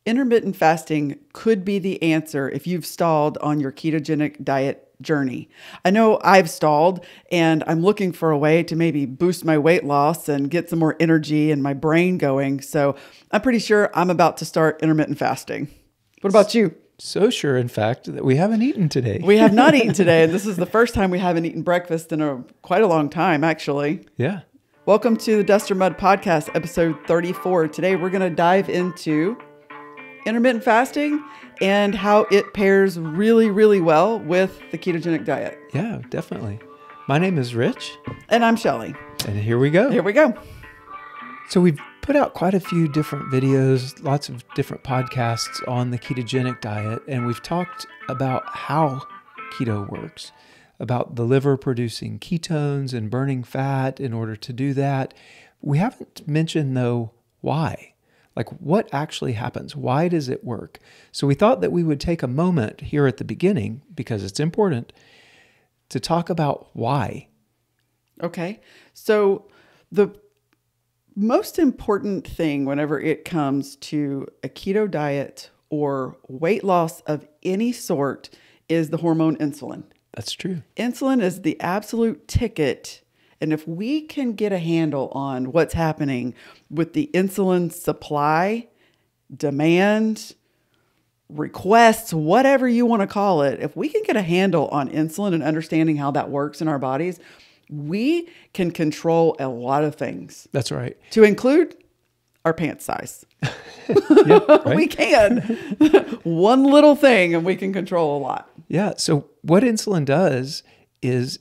Intermittent fasting could be the answer if you've stalled on your ketogenic diet journey. I know I've stalled and I'm looking for a way to maybe boost my weight loss and get some more energy and my brain going. So I'm pretty sure I'm about to start intermittent fasting. What about you? So sure, in fact, that we haven't eaten today. We have not eaten today, and this is the first time we haven't eaten breakfast in quite a long time, actually. Yeah. Welcome to the Dust or Mud Podcast, episode 34. Today we're going to dive into intermittent fasting and how it pairs really, really well with the ketogenic diet. Yeah, definitely. My name is Rich. And I'm Shelly. And here we go. Here we go. So we've put out quite a few different videos, lots of different podcasts on the ketogenic diet, and we've talked about how keto works, about the liver producing ketones and burning fat in order to do that. We haven't mentioned, though, why. Like, what actually happens? Why does it work? So we thought that we would take a moment here at the beginning, because it's important, to talk about why. Okay. So the most important thing whenever it comes to a keto diet or weight loss of any sort is the hormone insulin. That's true. Insulin is the absolute ticket. And if we can get a handle on what's happening with the insulin supply, demand, requests, whatever you want to call it, if we can get a handle on insulin and understanding how that works in our bodies, we can control a lot of things. That's right. To include our pant size. Yeah, right? We can. One little thing and we can control a lot. Yeah. So what insulin does is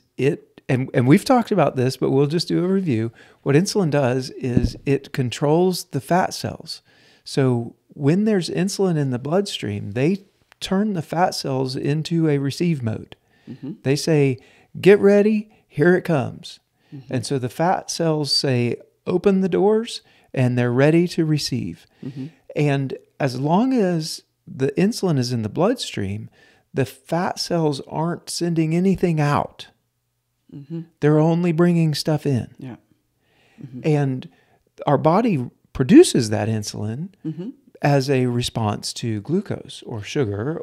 and we've talked about this, but we'll just do a review. What insulin does is it controls the fat cells. So when there's insulin in the bloodstream, they turn the fat cells into a receive mode. Mm-hmm. They say, get ready, here it comes. Mm-hmm. And so the fat cells say, open the doors, and they're ready to receive. Mm-hmm. And as long as the insulin is in the bloodstream, the fat cells aren't sending anything out. Mm-hmm. They're only bringing stuff in. Yeah. Mm-hmm. And our body produces that insulin as a response to glucose or sugar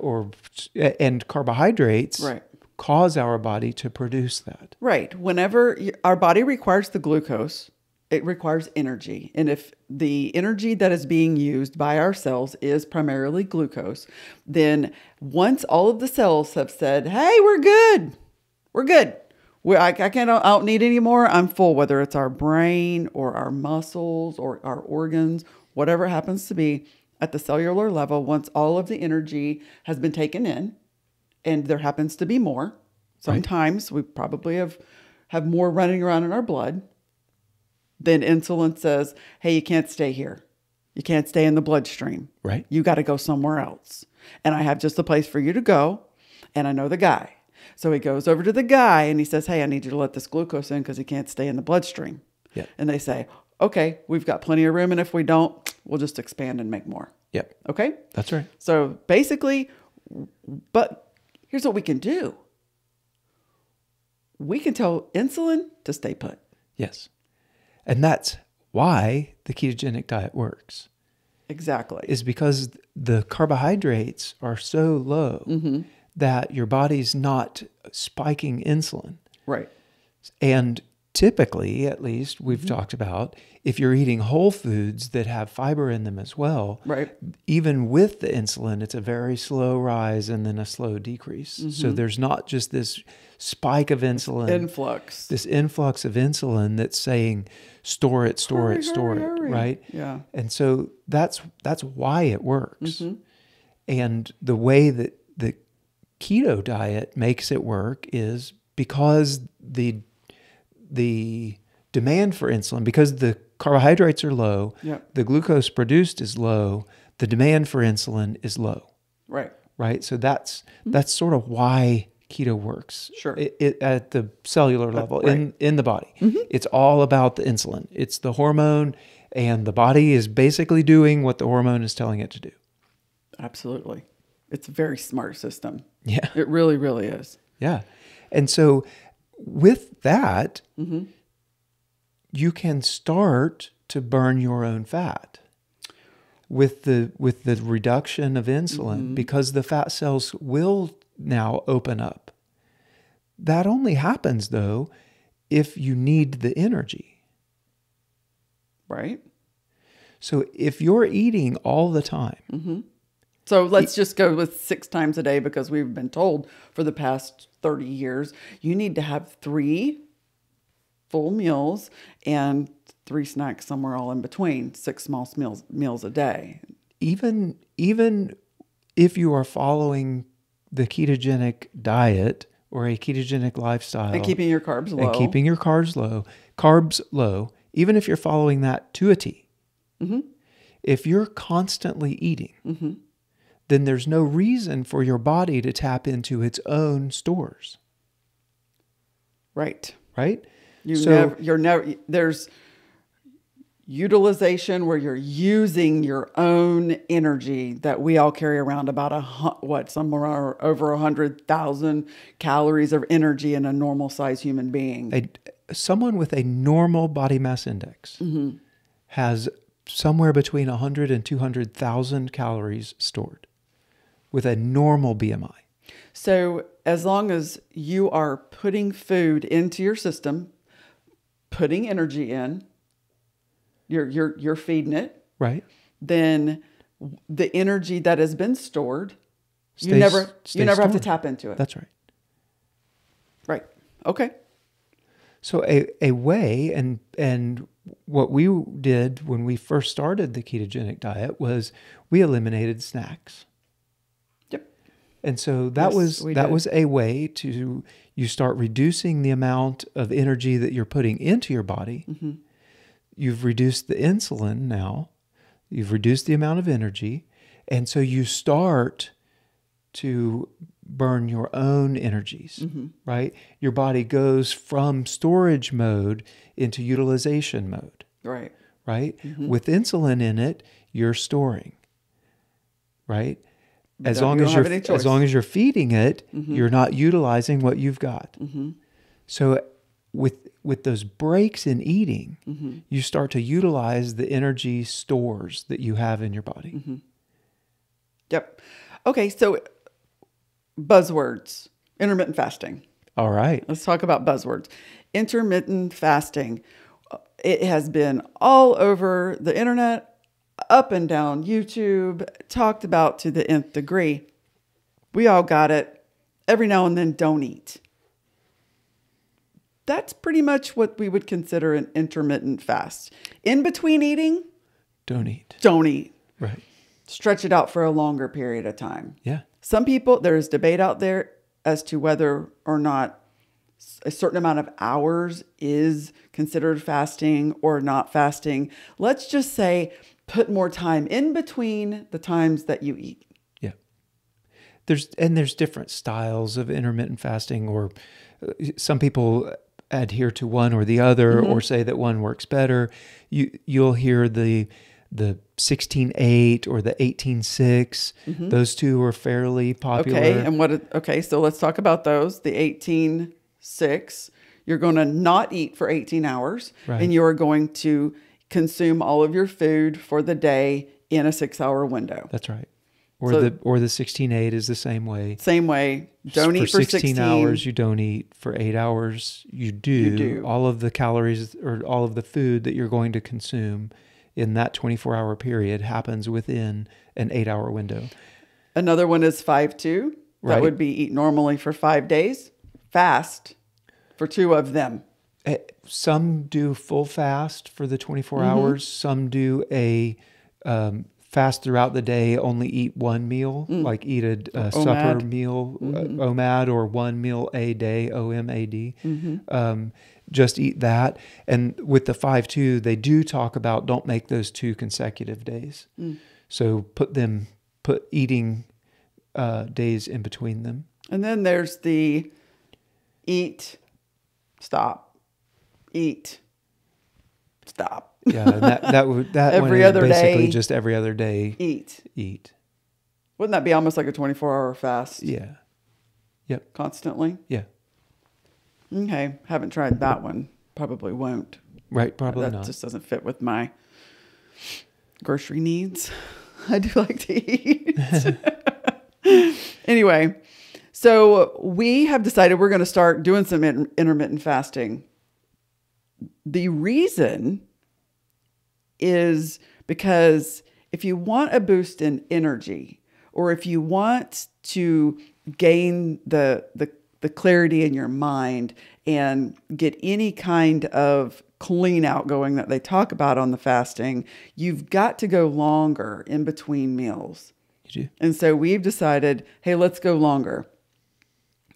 and carbohydrates. Right. Cause our body to produce that. Right. Whenever our body requires the glucose, it requires energy. And if the energy that is being used by our cells is primarily glucose, then once all of the cells have said, hey, we're good. I don't need any more. I'm full, whether it's our brain or our muscles or our organs, whatever it happens to be at the cellular level, once all of the energy has been taken in, and there happens to be more. Sometimes we probably have more running around in our blood. Then insulin says, hey, you can't stay here. You can't stay in the bloodstream. Right. You got to go somewhere else. And I have just a place for you to go. And I know the guy. So he goes over to the guy and he says, hey, I need you to let this glucose in because he can't stay in the bloodstream. Yeah. And they say, okay, we've got plenty of room. And if we don't, we'll just expand and make more. Yep. Okay. That's right. So basically, but here's what we can do. We can tell insulin to stay put. Yes. And that's why the ketogenic diet works. Exactly. Is because the carbohydrates are so low that your body's not spiking insulin. Right. And typically, at least, we've talked about, if you're eating whole foods that have fiber in them as well, right, even with the insulin, it's a very slow rise and then a slow decrease. So there's not just this spike of insulin. This influx of insulin that's saying, store it, hurry. right? Yeah. And so that's why it works. And the way that the keto diet makes it work is because the demand for insulin, because the carbohydrates are low, the glucose produced is low, the demand for insulin is low. Right. Right. So that's sort of why keto works. Sure. It at the cellular level right. in the body. It's all about the insulin. It's the hormone, and the body is basically doing what the hormone is telling it to do. Absolutely. It's a very smart system. Yeah. It really, really is. Yeah. And so with that, you can start to burn your own fat. with the reduction of insulin, because the fat cells will now open up. That only happens though if you need the energy. Right. So if you're eating all the time, So let's just go with 6 times a day, because we've been told for the past 30 years, you need to have 3 full meals and 3 snacks somewhere all in between, 6 small meals a day. even if you are following the ketogenic diet or a ketogenic lifestyle And keeping your carbs low. and keeping your carbs low, even if you're following that to a T, if you're constantly eating, then there's no reason for your body to tap into its own stores. Right. Right? There's utilization where you're using your own energy that we all carry around about somewhere over 100,000 calories of energy in a normal size human being. Someone with a normal body mass index has somewhere between 100 and 200,000 calories stored with a normal BMI. So as long as you are putting food into your system, putting energy in, you're feeding it, right? Then the energy that has been stored, you Stays never have to stored. tap into it. That's right. Right. Okay. So a way, and what we did when we first started the ketogenic diet was we eliminated snacks. Yep. And so that was a way to you start reducing the amount of energy that you're putting into your body. You've reduced the insulin now. You've reduced the amount of energy. And so you start to burn your own energies, right? Your body goes from storage mode into utilization mode. Right. Right? With insulin in it, you're storing. Right? As long as you're feeding it, you're not utilizing what you've got. So with those breaks in eating, you start to utilize the energy stores that you have in your body. Yep. Okay, so buzzwords. Intermittent fasting. All right. Let's talk about buzzwords. Intermittent fasting. It has been all over the internet, up and down YouTube, talked about to the nth degree. We all got it. Every now and then, don't eat. That's pretty much what we would consider an intermittent fast. In between eating, don't eat. Don't eat. Right. Stretch it out for a longer period of time. Yeah. Some people, there is debate out there as to whether or not a certain amount of hours is considered fasting or not fasting. Let's just say put more time in between the times that you eat. Yeah. There's different styles of intermittent fasting, or some people adhere to one or the other, or say that one works better. You'll hear the 16-8 or the 18-6. Those two are fairly popular. Okay, so let's talk about those. The 18-6, you're going to not eat for 18 hours, right, and you're going to consume all of your food for the day in a 6-hour window. That's right. Or the 16-8 is the same way. Same way. Don't eat for 16 hours. You don't eat. For 8 hours, you do. All of the calories or all of the food that you're going to consume in that 24-hour period happens within an 8-hour window. Another one is 5-2. Right. That would be eat normally for 5 days, fast for 2 of them. Some do full fast for the 24 hours. Some do a fast throughout the day, only eat one meal, like eat a supper meal, OMAD, or one meal a day, OMAD. Just eat that. And with the 5-2, they do talk about don't make those 2 consecutive days. So put eating days in between them. And then there's the eat, stop, eat, stop. Yeah, and that every one other is basically day, just every other day eat. Wouldn't that be almost like a 24-hour fast? Yeah. Yep. Constantly? Yeah. Okay. Haven't tried that one. Probably won't. Right. Probably that not. Just doesn't fit with my grocery needs. I do like to eat. Anyway, so we have decided we're going to start doing some intermittent fasting. The reason is because if you want a boost in energy, or if you want to gain the clarity in your mind and get any kind of clean out going that they talk about on the fasting, you've got to go longer in between meals. You do. And so we've decided, hey, let's go longer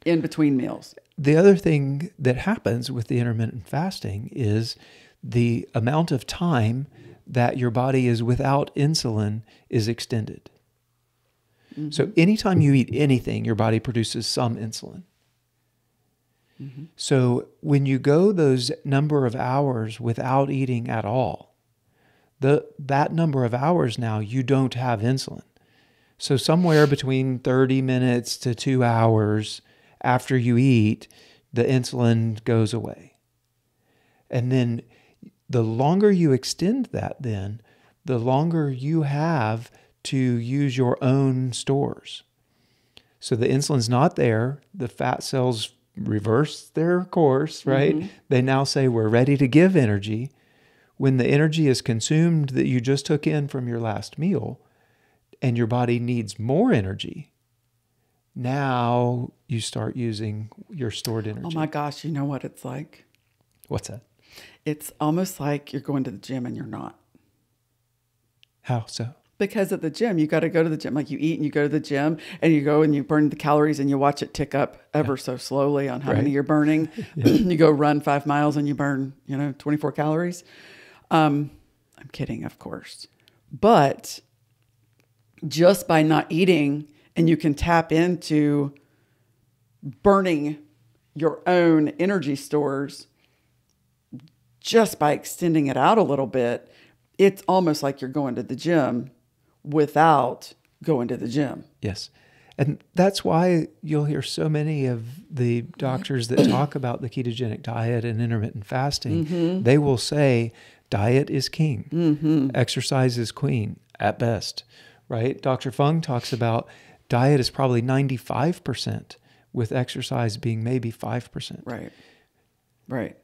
in between meals. The other thing that happens with the intermittent fasting is the amount of time that your body is without insulin is extended. Mm-hmm. So anytime you eat anything, your body produces some insulin. Mm-hmm. So when you go those number of hours without eating at all, that number of hours now, you don't have insulin. So somewhere between 30 minutes to 2 hours after you eat, the insulin goes away. And then the longer you extend that, then the longer you have to use your own stores. So the insulin's not there. The fat cells reverse their course, right? Mm-hmm. They now say, we're ready to give energy. When the energy is consumed that you just took in from your last meal and your body needs more energy, now you start using your stored energy. Oh my gosh, you know what it's like? What's that? It's almost like you're going to the gym and you're not. How so? Because at the gym, you got to go to the gym. Like you eat and you go to the gym and you go and you burn the calories and you watch it tick up ever so slowly on how many you're burning. You go run 5 miles and you burn, 24 calories. I'm kidding, of course. But just by not eating, and you can tap into burning your own energy stores just by extending it out a little bit, it's almost like you're going to the gym without going to the gym. Yes. And that's why you'll hear so many of the doctors that talk about the ketogenic diet and intermittent fasting. Mm-hmm. They will say diet is king. Mm-hmm. Exercise is queen at best, right? Dr. Fung talks about diet is probably 95%, with exercise being maybe 5%. Right. Right.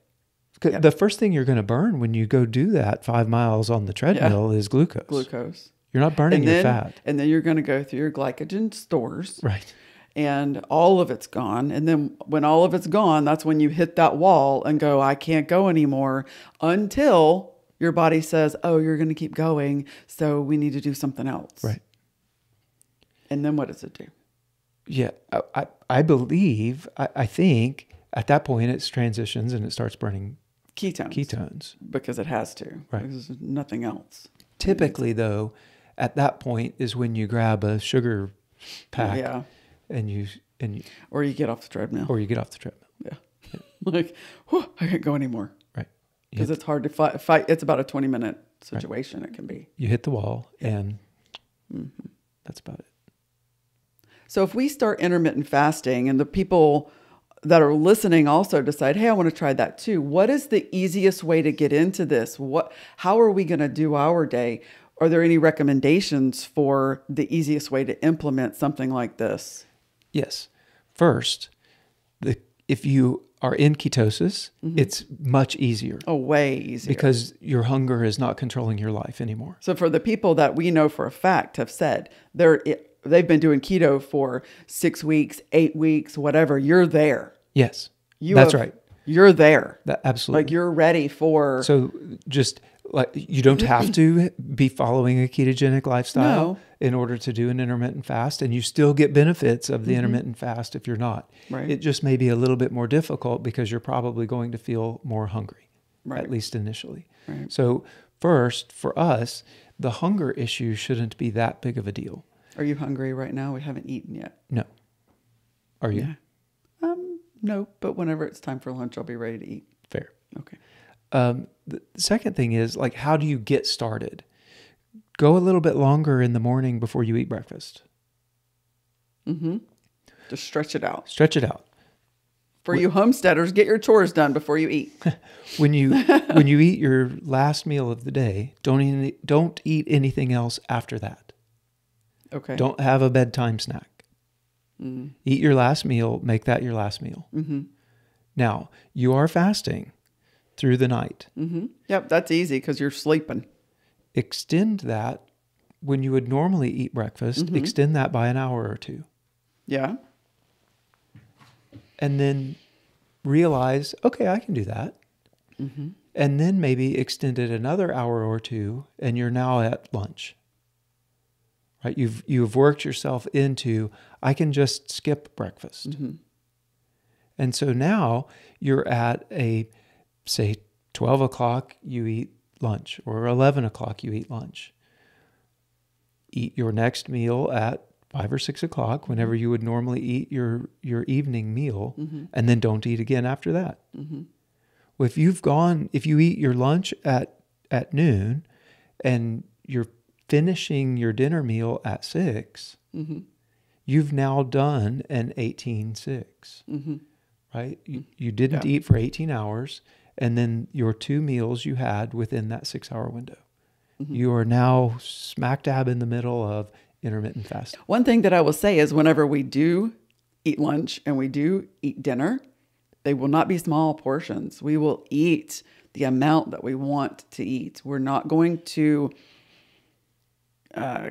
Yep. The first thing you're going to burn when you go do that 5 miles on the treadmill is glucose. You're not burning your fat. And then you're going to go through your glycogen stores. Right. And all of it's gone. And then when all of it's gone, that's when you hit that wall and go, I can't go anymore, until your body says, oh, you're going to keep going, so we need to do something else. Right. And then what does it do? Yeah, I believe, I think at that point it transitions and it starts burning ketones. Because it has to. Right. Because there's nothing else. Typically, though, at that point is when you grab a sugar pack and you or you get off the treadmill. Yeah. Like, whew, I can't go anymore. Right. Because it's hard to fight. It's about a 20-minute situation. Right. It can be. You hit the wall and that's about it. So if we start intermittent fasting and the people that are listening also decide, hey, I want to try that too. What is the easiest way to get into this? How are we going to do our day? Are there any recommendations for the easiest way to implement something like this? Yes. First, if you are in ketosis, it's much easier. Oh, way easier. Because your hunger is not controlling your life anymore. So for the people that we know for a fact have said they've been doing keto for 6 weeks, 8 weeks, whatever, you're there. Yes, that's right. You're there. Absolutely. Like you're ready for... So just like you don't have to be following a ketogenic lifestyle in order to do an intermittent fast, and you still get benefits of the intermittent fast if you're not. Right. It just may be a little bit more difficult because you're probably going to feel more hungry, at least initially. Right. So first, for us, the hunger issue shouldn't be that big of a deal. Are you hungry right now? We haven't eaten yet. No. Are you? Yeah. No, but whenever it's time for lunch, I'll be ready to eat. Fair. Okay. The second thing is, like, how do you get started? Go a little bit longer in the morning before you eat breakfast. Mm-hmm. Just stretch it out. Stretch it out. For you homesteaders, get your chores done before you eat. When you eat your last meal of the day, don't eat anything else after that. Okay. Don't have a bedtime snack. Eat your last meal. Make that your last meal. Now, you are fasting through the night. Yep, that's easy because you're sleeping. Extend that when you would normally eat breakfast. Extend that by an hour or two. Yeah. And then realize, okay, I can do that. And then maybe extend it another hour or two, and you're now at lunch. Right? You've worked yourself into, I can just skip breakfast. And so now you're at say 12 o'clock, you eat lunch, or 11 o'clock, you eat lunch. Eat your next meal at 5 or 6 o'clock, whenever you would normally eat your evening meal, and then don't eat again after that. Well, if you eat your lunch at noon, and you're finishing your dinner meal at 6, you've now done an 18-6, right? You didn't eat for 18 hours, and then your 2 meals you had within that 6-hour window. You are now smack dab in the middle of intermittent fasting. One thing that I will say is whenever we do eat lunch and we do eat dinner, they will not be small portions. We will eat the amount that we want to eat. We're not going to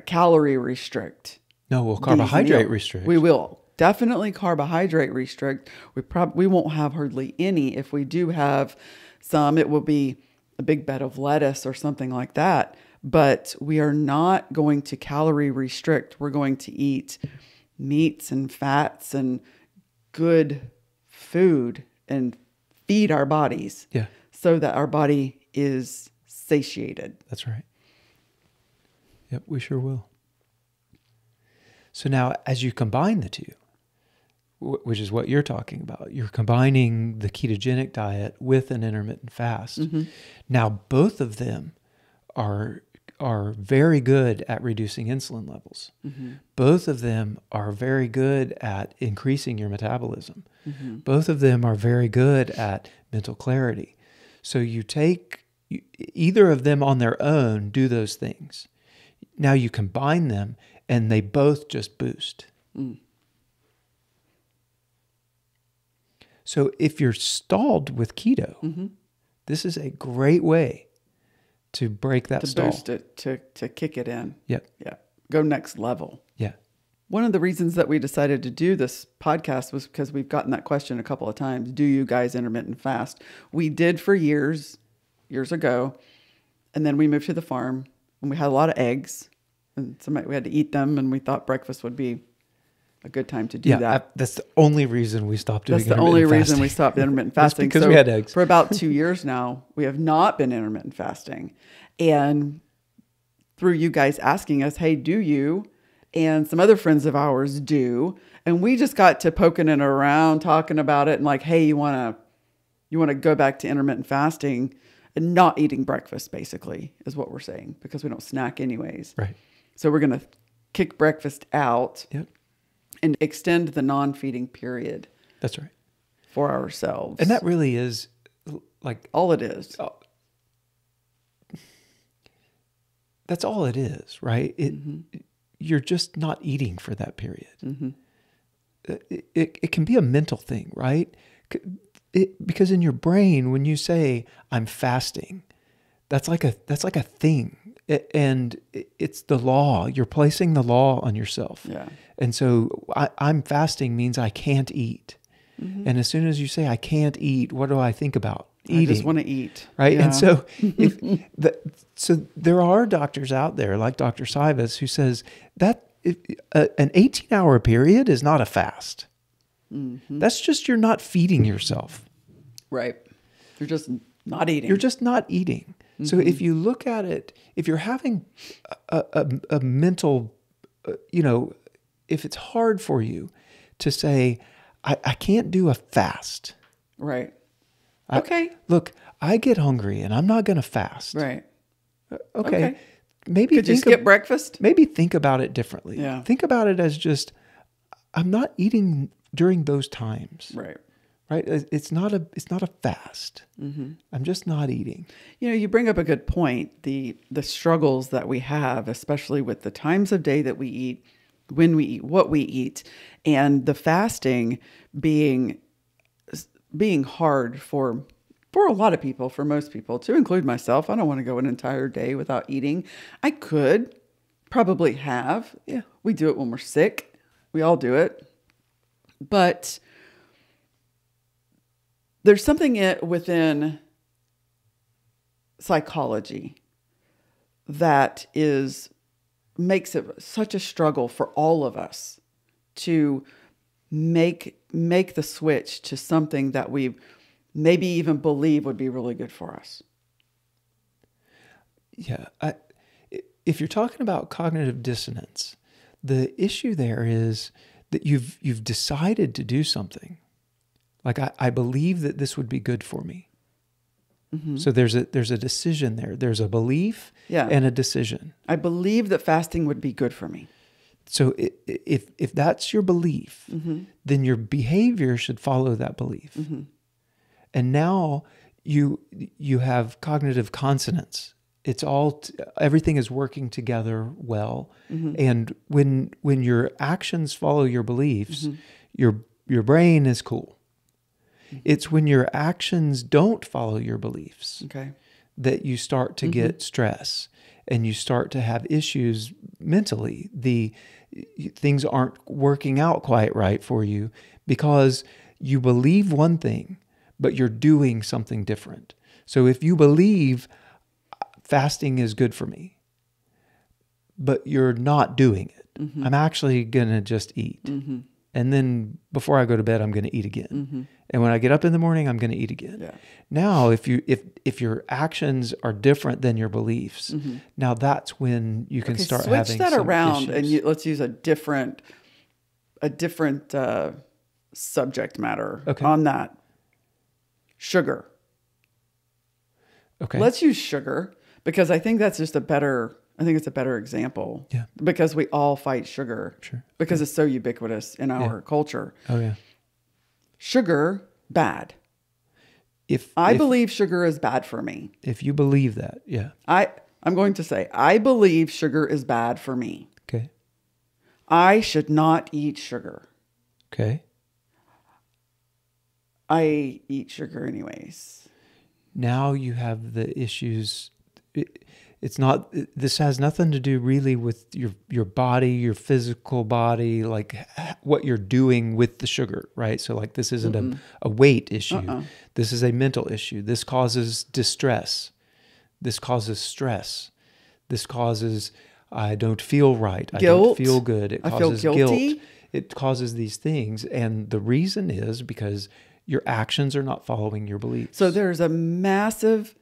calorie restrict. No, we'll carbohydrate restrict. We will definitely carbohydrate restrict. We won't have hardly any. If we do have some, it will be a big bed of lettuce or something like that. But we are not going to calorie restrict. We're going to eat meats and fats and good food and feed our bodies so that our body is satiated. That's right. Yep, we sure will. So now as you combine the two, which is what you're talking about, you're combining the ketogenic diet with an intermittent fast. Now both of them are very good at reducing insulin levels. Both of them are very good at increasing your metabolism. Both of them are very good at mental clarity. So either of them on their own do those things. Now you combine them and they both just boost. So if you're stalled with keto, this is a great way to break that stall. To boost it, to kick it in. Yep. Yeah. Go next level. Yeah. One of the reasons that we decided to do this podcast was because we've gotten that question a couple of times. Do you guys intermittent fast? We did for years ago. And then we moved to the farm and we had a lot of eggs and we had to eat them. And we thought breakfast would be a good time to do that. That's the only reason we stopped doing intermittent fasting. That's the only reason we stopped intermittent fasting. because we had eggs. For about 2 years now, we have not been intermittent fasting. And through you guys asking us, hey, do you? And some other friends of ours do. And we just got to poking it around, talking about it, and like, hey, you want to go back to intermittent fasting and not eating breakfast, basically, is what we're saying, because we don't snack anyways. Right. So we're going to kick breakfast out. Yep. And extend the non-feeding period. That's right. For ourselves. And that really is like all it is. That's all it is, right? You're just not eating for that period. It can be a mental thing, right? Because in your brain, when you say I'm fasting, that's like a thing. And it's the law. You're placing the law on yourself. Yeah. And so I'm fasting means I can't eat. And as soon as you say I can't eat, what do I think about? Eating. I just want to eat. Right. Yeah. And so so there are doctors out there like Dr. Sivas who says that an 18-hour period is not a fast. That's just you're not feeding yourself. Right. You're just not eating. You're just not eating. So if you look at it, if you're having a mental, if it's hard for you to say, I can't do a fast. Right. Okay. Look, I get hungry and I'm not going to fast. Right. Okay. Maybe could you skip breakfast? Maybe think about it differently. Yeah. Think about it as just, I'm not eating during those times. Right. right? It's not a fast. I'm just not eating. You bring up a good point. The struggles that we have, especially with the times of day that we eat, when we eat, what we eat, and the fasting being hard for a lot of people, for most people, to include myself. I don't want to go an entire day without eating. I could probably have. Yeah, we do it when we're sick. We all do it. But there's something within psychology that makes it such a struggle for all of us to make the switch to something that we maybe even believe would be really good for us. Yeah. If you're talking about cognitive dissonance, the issue there is that you've decided to do something. Like I believe that this would be good for me. Mm-hmm. So there's a decision there. There's a belief and a decision. I believe that fasting would be good for me. So if that's your belief, then your behavior should follow that belief. Mm-hmm. And now you have cognitive consonance. It's everything is working together well. Mm-hmm. And when your actions follow your beliefs, your brain is cool. It's when your actions don't follow your beliefs that you start to get stress and you start to have issues mentally. Things aren't working out quite right for you because you believe one thing, but you're doing something different. So if you believe fasting is good for me, but you're not doing it, I'm actually going to just eat. Mm-hmm. And then before I go to bed, I'm going to eat again. Mm-hmm. And when I get up in the morning, I'm going to eat again. Yeah. Now, if your actions are different than your beliefs, now that's when you can start having switch that around, issues. And let's use a different subject matter on that. Sugar. Okay. Let's use sugar because I think that's just it's a better example. Yeah. Because we all fight sugar. Sure. Because it's so ubiquitous in our culture. Oh yeah. Sugar, bad. If I believe sugar is bad for me. If you believe that, yeah. I'm going to say, I believe sugar is bad for me. Okay. I should not eat sugar. Okay. I eat sugar anyways. Now you have the issues. This has nothing to do really with your body, your physical body, like what you're doing with the sugar, right? So like this isn't a weight issue. This is a mental issue. This causes distress. This causes stress. This causes, I don't feel right. Guilt. I don't feel good. It causes I feel guilty. Guilt. It causes these things. And the reason is because your actions are not following your beliefs. So there's a massive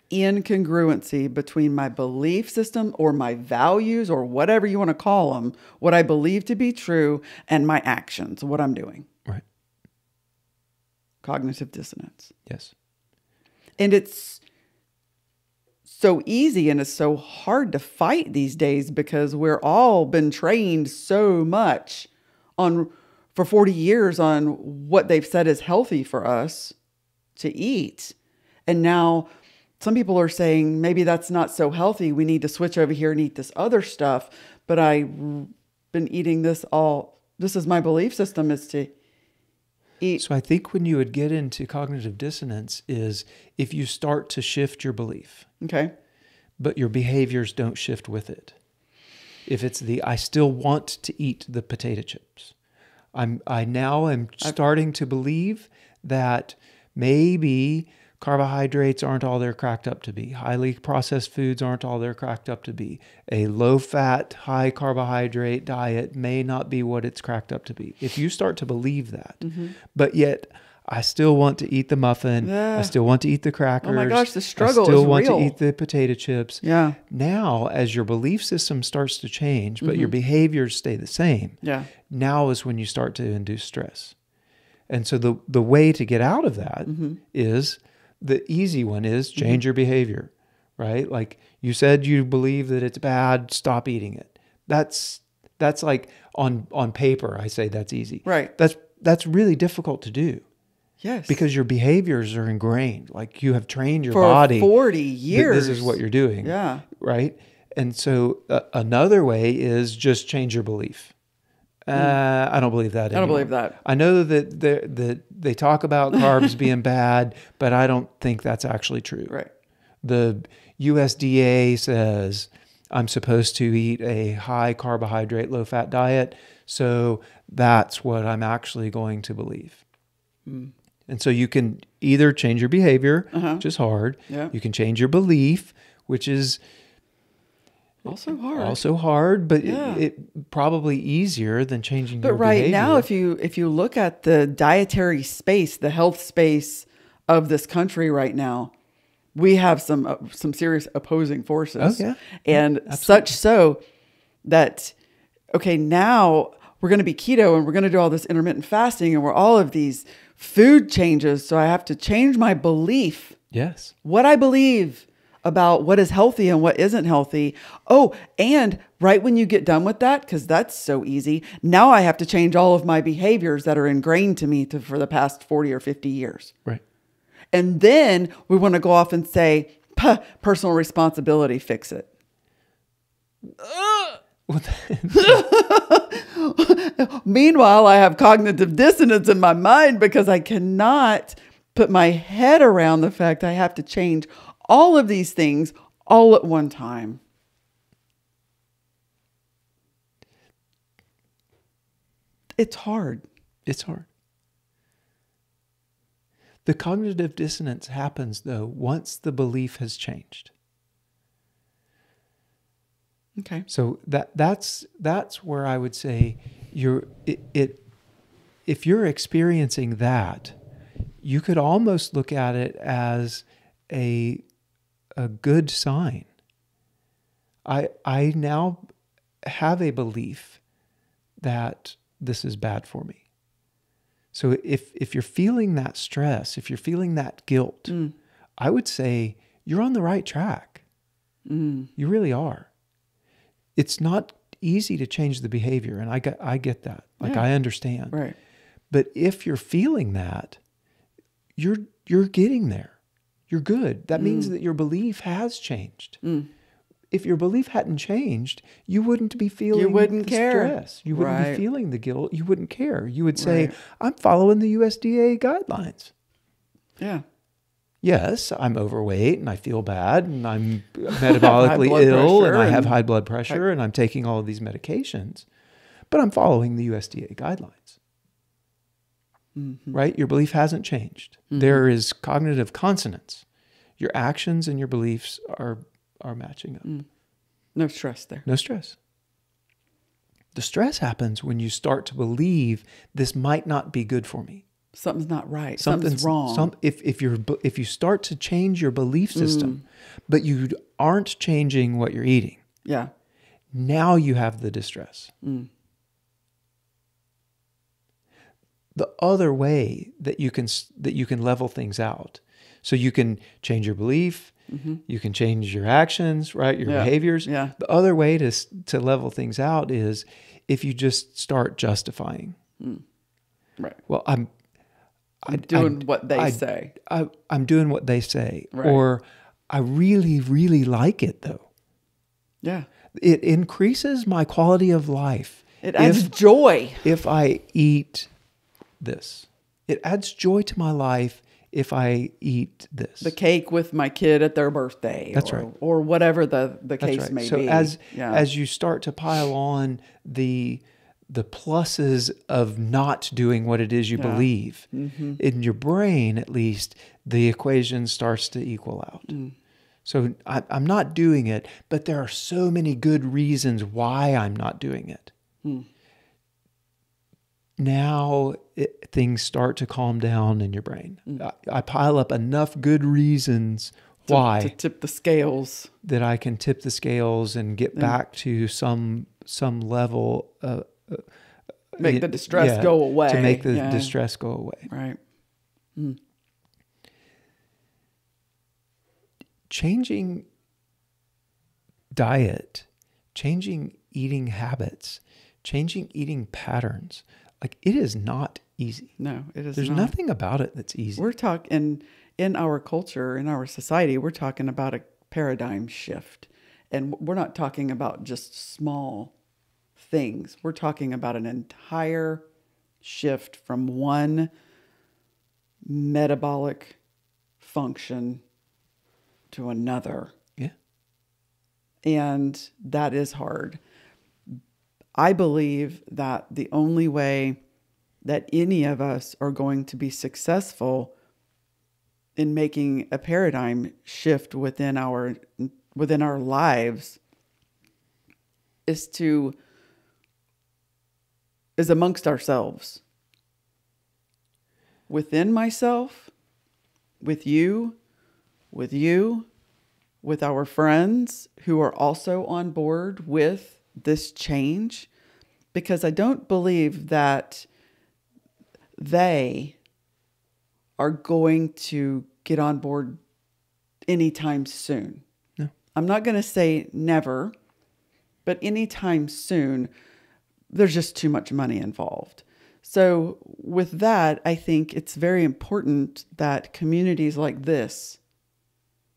incongruency between my belief system or my values or whatever you want to call them, what I believe to be true, and my actions, what I'm doing. Right. Cognitive dissonance. Yes. And it's so easy and it's so hard to fight these days because we're all been trained so much for 40 years on what they've said is healthy for us to eat. And now some people are saying, maybe that's not so healthy. We need to switch over here and eat this other stuff. But I've been eating this is my belief system is to eat. So I think when you would get into cognitive dissonance is if you start to shift your belief. Okay. But your behaviors don't shift with it. If it's I still want to eat the potato chips. I now am starting to believe that maybe carbohydrates aren't all they're cracked up to be. Highly processed foods aren't all they're cracked up to be. A low-fat, high-carbohydrate diet may not be what it's cracked up to be. If you start to believe that, but yet I still want to eat the muffin. I still want to eat the crackers. Oh my gosh, the struggle is real. I still want to eat the potato chips. Yeah. Now, as your belief system starts to change, but your behaviors stay the same, now is when you start to induce stress. And so the way to get out of that is... The easy one is change your behavior, right? Like you said, you believe that it's bad, stop eating it. That's like on paper, I say that's easy. Right. That's really difficult to do. Yes. Because your behaviors are ingrained. Like you have trained your For body. 40 years. This is what you're doing. Yeah. Right. And so another way is just change your belief. I don't believe that anymore. I don't believe that. I know that they talk about carbs being bad, but I don't think that's actually true. Right. The USDA says I'm supposed to eat a high carbohydrate, low fat diet. So that's what I'm actually going to believe. And so you can either change your behavior, which is hard. Yeah. You can change your belief, which is also hard. But it probably easier than changing your But right behavior. now, if you look at the dietary space, the health space of this country right now, we have some serious opposing forces. Oh, yeah. And such so that, okay, now we're going to be keto and we're going to do all this intermittent fasting and we're all of these food changes. So I have to change my belief. Yes. What I believe about what is healthy and what isn't healthy. Oh, and right when you get done with that, because that's so easy, now I have to change all of my behaviors that are ingrained to me for the past 40 or 50 years. Right. And then we want to go off and say, personal responsibility, fix it. Meanwhile, I have cognitive dissonance in my mind because I cannot put my head around the fact I have to change all of these things all at one time. It's hard. It's hard. The cognitive dissonance happens, though, once the belief has changed. Okay. So that's where I would say if you're experiencing that, you could almost look at it as a good sign. I now have a belief that this is bad for me. So if you're feeling that stress, if you're feeling that guilt, I would say you're on the right track. You really are. It's not easy to change the behavior, and I get that. Like I understand. Right. But if you're feeling that, you're getting there. You're good. That means that your belief has changed. If your belief hadn't changed, you wouldn't be feeling the stress. You wouldn't be feeling the guilt. You wouldn't care. You would say, I'm following the USDA guidelines. Yeah. Yes, I'm overweight and I feel bad and I'm metabolically ill and I have high blood pressure and I'm taking all of these medications, but I'm following the USDA guidelines. Right? Your belief hasn't changed. There is cognitive consonance. Your actions and your beliefs are matching up. No stress there. No stress. The stress happens when you start to believe this might not be good for me. Something's not right. Something's wrong. If you start to change your belief system, but you aren't changing what you're eating. Yeah. Now you have the distress. The other way that you can level things out, so you can change your belief, you can change your actions, right? Your behaviors. Yeah. The other way to level things out is if you just start justifying. Right. Well, I'm doing what they say. I'm doing what they say. Right. Or I really, really like it though. Yeah. It increases my quality of life. It adds joy. If I eat this. It adds joy to my life if I eat this. The cake with my kid at their birthday. That's right. Or whatever the case may be. So as you start to pile on the pluses of not doing what it is you believe, in your brain at least, the equation starts to equal out. So I'm not doing it, but there are so many good reasons why I'm not doing it. Now things start to calm down in your brain. I pile up enough good reasons why to tip the scales, that I can tip the scales and get back to some level of make the distress go away. To make the distress go away. Right. Changing diet, changing eating habits changing eating patterns. Like, it is not easy. No, it is There's not. nothing about it that's easy. We're talking in our culture, in our society, we're talking about a paradigm shift. And we're not talking about just small things. We're talking about an entire shift from one metabolic function to another. Yeah. And that is hard. I believe that the only way that any of us are going to be successful in making a paradigm shift within our lives is amongst ourselves. Within myself, with you, with our friends who are also on board with this change, because I don't believe that they are going to get on board anytime soon. No. I'm not going to say never, but anytime soon, there's just too much money involved. So with that, I think it's very important that communities like this,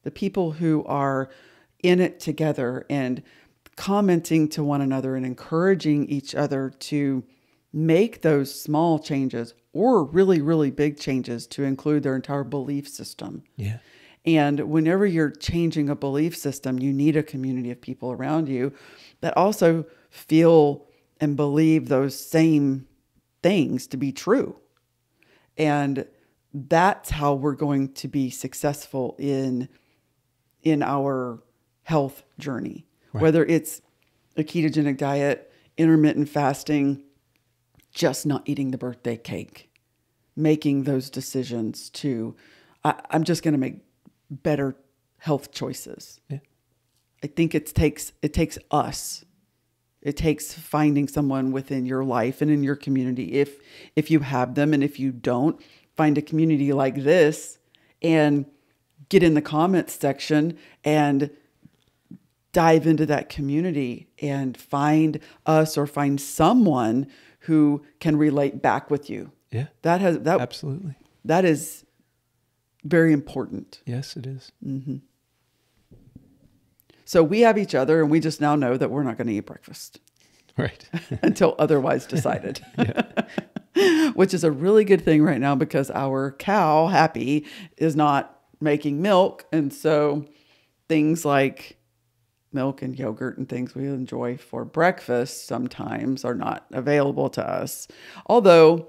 the people who are in it together and commenting to one another and encouraging each other to make those small changes or really, really big changes to include their entire belief system. Yeah. And whenever you're changing a belief system, you need a community of people around you that also feel and believe those same things to be true. And that's how we're going to be successful in our health journey. Right. Whether it's a ketogenic diet, intermittent fasting, just not eating the birthday cake, making those decisions to, I'm just going to make better health choices. Yeah. I think it takes us. It takes finding someone within your life and in your community. If you have them, and if you don't, find a community like this and get in the comments section and dive into that community and find us or find someone who can relate back with you. Yeah. Absolutely. That is very important. Yes, it is. Mm-hmm. So we have each other, and we just now know that we're not going to eat breakfast. Right. Until otherwise decided. Which is a really good thing right now because our cow, Happy, is not making milk. And so things like milk and yogurt and things we enjoy for breakfast sometimes are not available to us. Although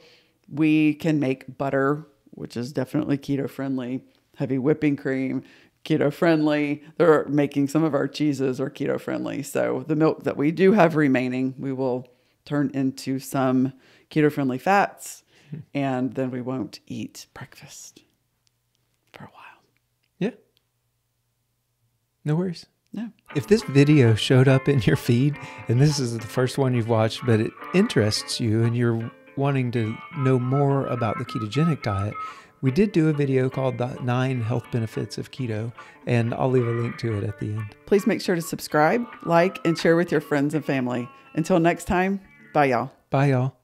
we can make butter, which is definitely keto friendly, heavy whipping cream, keto friendly. They're making some of our cheeses are keto friendly. So the milk that we do have remaining, we will turn into some keto friendly fats, and then we won't eat breakfast for a while. Yeah. No worries. No. If this video showed up in your feed, and this is the first one you've watched, but it interests you and you're wanting to know more about the ketogenic diet, we did do a video called The 9 Health Benefits of Keto, and I'll leave a link to it at the end. Please make sure to subscribe, like, and share with your friends and family. Until next time, bye y'all. Bye y'all.